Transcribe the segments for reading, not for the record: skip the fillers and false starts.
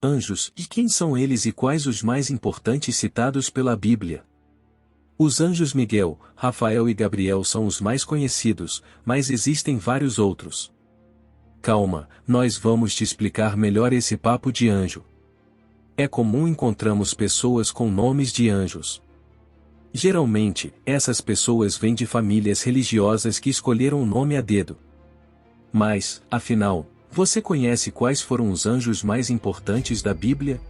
Anjos, e quem são eles e quais os mais importantes citados pela Bíblia? Os anjos Miguel, Rafael e Gabriel são os mais conhecidos, mas existem vários outros. Calma, nós vamos te explicar melhor esse papo de anjo. É comum encontrarmos pessoas com nomes de anjos. Geralmente, essas pessoas vêm de famílias religiosas que escolheram o nome a dedo. Mas, afinal, você conhece quais foram os anjos mais importantes da Bíblia?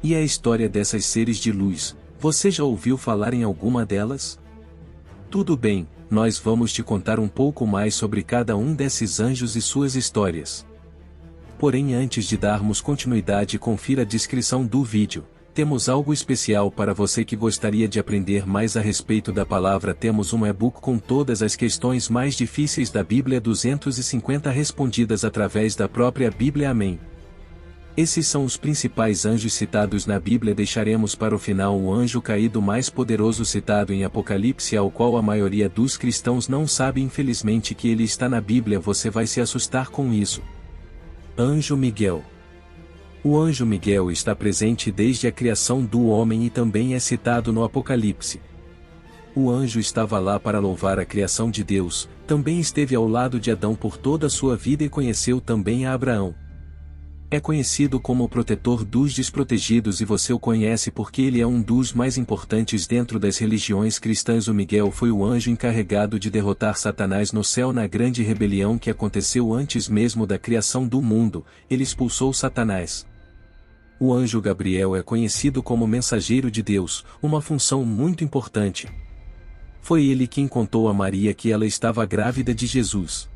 E a história dessas seres de luz, você já ouviu falar em alguma delas? Tudo bem, nós vamos te contar um pouco mais sobre cada um desses anjos e suas histórias. Porém, antes de darmos continuidade, confira a descrição do vídeo. Temos algo especial para você que gostaria de aprender mais a respeito da palavra. Temos um e-book com todas as questões mais difíceis da Bíblia, 250 respondidas através da própria Bíblia. Amém. Esses são os principais anjos citados na Bíblia. Deixaremos para o final o anjo caído mais poderoso citado em Apocalipse, ao qual a maioria dos cristãos não sabe, infelizmente, que ele está na Bíblia. Você vai se assustar com isso. Anjo Miguel. O anjo Miguel está presente desde a criação do homem e também é citado no Apocalipse. O anjo estava lá para louvar a criação de Deus, também esteve ao lado de Adão por toda a sua vida e conheceu também a Abraão. É conhecido como o protetor dos desprotegidos e você o conhece porque ele é um dos mais importantes dentro das religiões cristãs. O Miguel foi o anjo encarregado de derrotar Satanás no céu na grande rebelião que aconteceu antes mesmo da criação do mundo. Ele expulsou Satanás. O anjo Gabriel é conhecido como mensageiro de Deus, uma função muito importante. Foi ele quem contou a Maria que ela estava grávida de Jesus.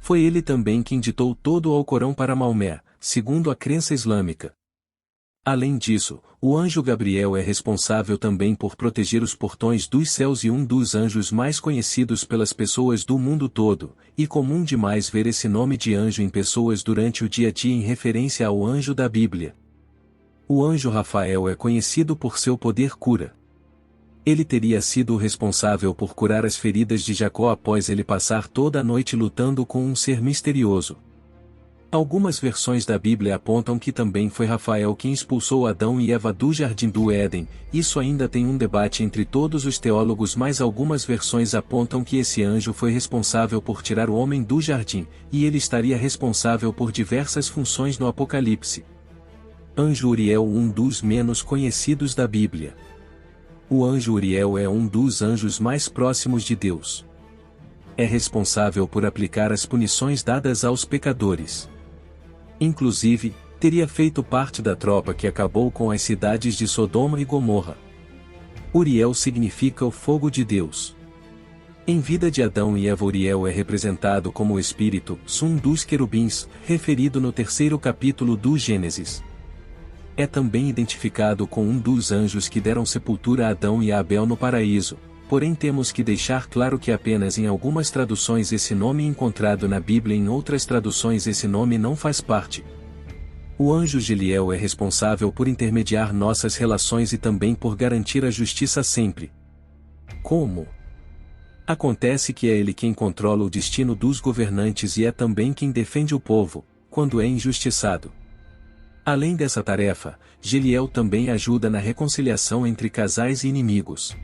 Foi ele também quem ditou todo o Alcorão para Maomé, segundo a crença islâmica. Além disso, o anjo Gabriel é responsável também por proteger os portões dos céus e um dos anjos mais conhecidos pelas pessoas do mundo todo, e comum demais ver esse nome de anjo em pessoas durante o dia a dia em referência ao anjo da Bíblia. O anjo Rafael é conhecido por seu poder cura. Ele teria sido o responsável por curar as feridas de Jacó após ele passar toda a noite lutando com um ser misterioso. Algumas versões da Bíblia apontam que também foi Rafael quem expulsou Adão e Eva do Jardim do Éden. Isso ainda tem um debate entre todos os teólogos, mas algumas versões apontam que esse anjo foi responsável por tirar o homem do jardim, e ele estaria responsável por diversas funções no Apocalipse. Anjo Uriel, um dos menos conhecidos da Bíblia. O anjo Uriel é um dos anjos mais próximos de Deus. É responsável por aplicar as punições dadas aos pecadores. Inclusive, teria feito parte da tropa que acabou com as cidades de Sodoma e Gomorra. Uriel significa o fogo de Deus. Em vida de Adão e Eva, Uriel é representado como o espírito, dos querubins, referido no 3º capítulo do Gênesis. É também identificado com um dos anjos que deram sepultura a Adão e a Abel no paraíso, porém temos que deixar claro que apenas em algumas traduções esse nome é encontrado na Bíblia, em outras traduções esse nome não faz parte. O anjo Geliel é responsável por intermediar nossas relações e também por garantir a justiça sempre. Como? Acontece que é ele quem controla o destino dos governantes e é também quem defende o povo, quando é injustiçado. Além dessa tarefa, Geliel também ajuda na reconciliação entre casais e inimigos.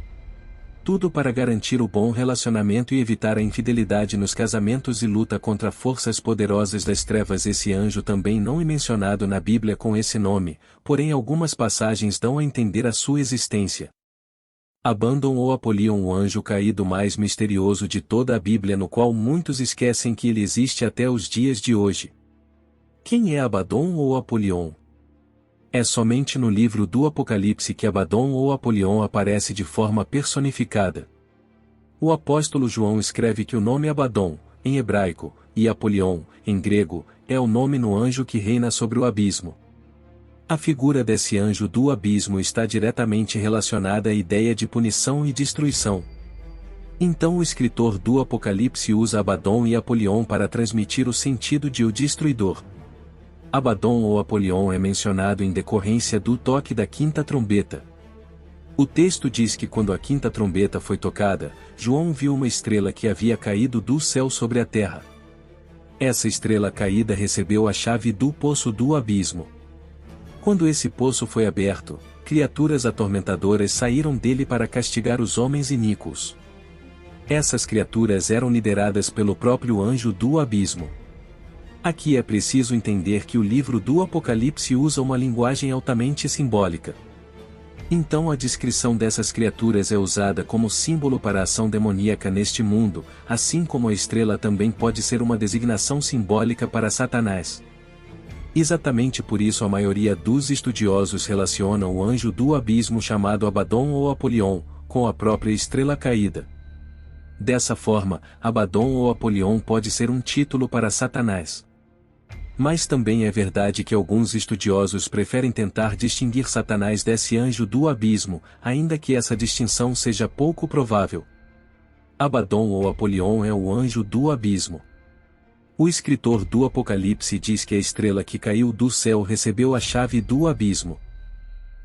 Tudo para garantir o bom relacionamento e evitar a infidelidade nos casamentos e luta contra forças poderosas das trevas. Esse anjo também não é mencionado na Bíblia com esse nome, porém algumas passagens dão a entender a sua existência. Abaddon ou Apolion, o anjo caído mais misterioso de toda a Bíblia, no qual muitos esquecem que ele existe até os dias de hoje. Quem é Abaddon ou Apolion? É somente no livro do Apocalipse que Abaddon ou Apolion aparece de forma personificada. O apóstolo João escreve que o nome Abaddon, em hebraico, e Apolion, em grego, é o nome no anjo que reina sobre o abismo. A figura desse anjo do abismo está diretamente relacionada à ideia de punição e destruição. Então o escritor do Apocalipse usa Abaddon e Apolion para transmitir o sentido de o destruidor. Abaddon ou Apolion é mencionado em decorrência do toque da quinta trombeta. O texto diz que quando a quinta trombeta foi tocada, João viu uma estrela que havia caído do céu sobre a terra. Essa estrela caída recebeu a chave do poço do abismo. Quando esse poço foi aberto, criaturas atormentadoras saíram dele para castigar os homens iníquos. Essas criaturas eram lideradas pelo próprio anjo do abismo. Aqui é preciso entender que o livro do Apocalipse usa uma linguagem altamente simbólica. Então a descrição dessas criaturas é usada como símbolo para a ação demoníaca neste mundo, assim como a estrela também pode ser uma designação simbólica para Satanás. Exatamente por isso a maioria dos estudiosos relaciona o anjo do abismo chamado Abaddon ou Apolion, com a própria estrela caída. Dessa forma, Abaddon ou Apolion pode ser um título para Satanás. Mas também é verdade que alguns estudiosos preferem tentar distinguir Satanás desse anjo do abismo, ainda que essa distinção seja pouco provável. Abaddon ou Apolion é o anjo do abismo. O escritor do Apocalipse diz que a estrela que caiu do céu recebeu a chave do abismo.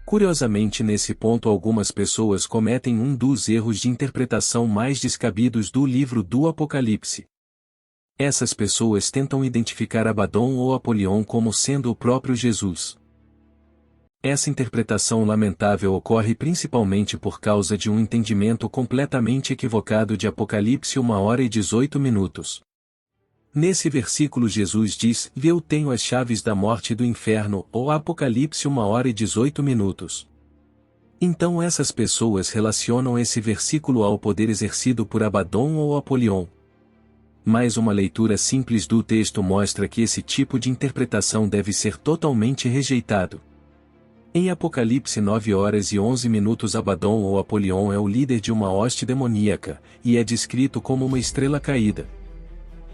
Curiosamente, nesse ponto algumas pessoas cometem um dos erros de interpretação mais descabidos do livro do Apocalipse. Essas pessoas tentam identificar Abaddon ou Apolion como sendo o próprio Jesus. Essa interpretação lamentável ocorre principalmente por causa de um entendimento completamente equivocado de Apocalipse 1h18. Nesse versículo Jesus diz: "Eu tenho as chaves da morte e do inferno", ou Apocalipse 1h18. Então essas pessoas relacionam esse versículo ao poder exercido por Abaddon ou Apolion. Mas uma leitura simples do texto mostra que esse tipo de interpretação deve ser totalmente rejeitado. Em Apocalipse 9h11, Abaddon ou Apolion é o líder de uma hoste demoníaca, e é descrito como uma estrela caída.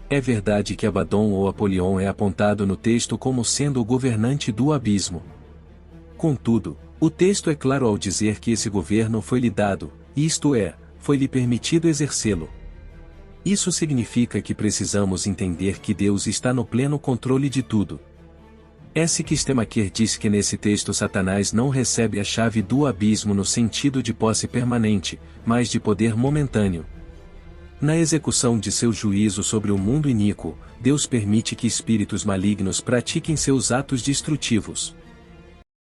É verdade que Abaddon ou Apolion é apontado no texto como sendo o governante do abismo. Contudo, o texto é claro ao dizer que esse governo foi-lhe dado, isto é, foi-lhe permitido exercê-lo. Isso significa que precisamos entender que Deus está no pleno controle de tudo. S. Kistemaker diz que nesse texto Satanás não recebe a chave do abismo no sentido de posse permanente, mas de poder momentâneo. Na execução de seu juízo sobre o mundo iníquo, Deus permite que espíritos malignos pratiquem seus atos destrutivos.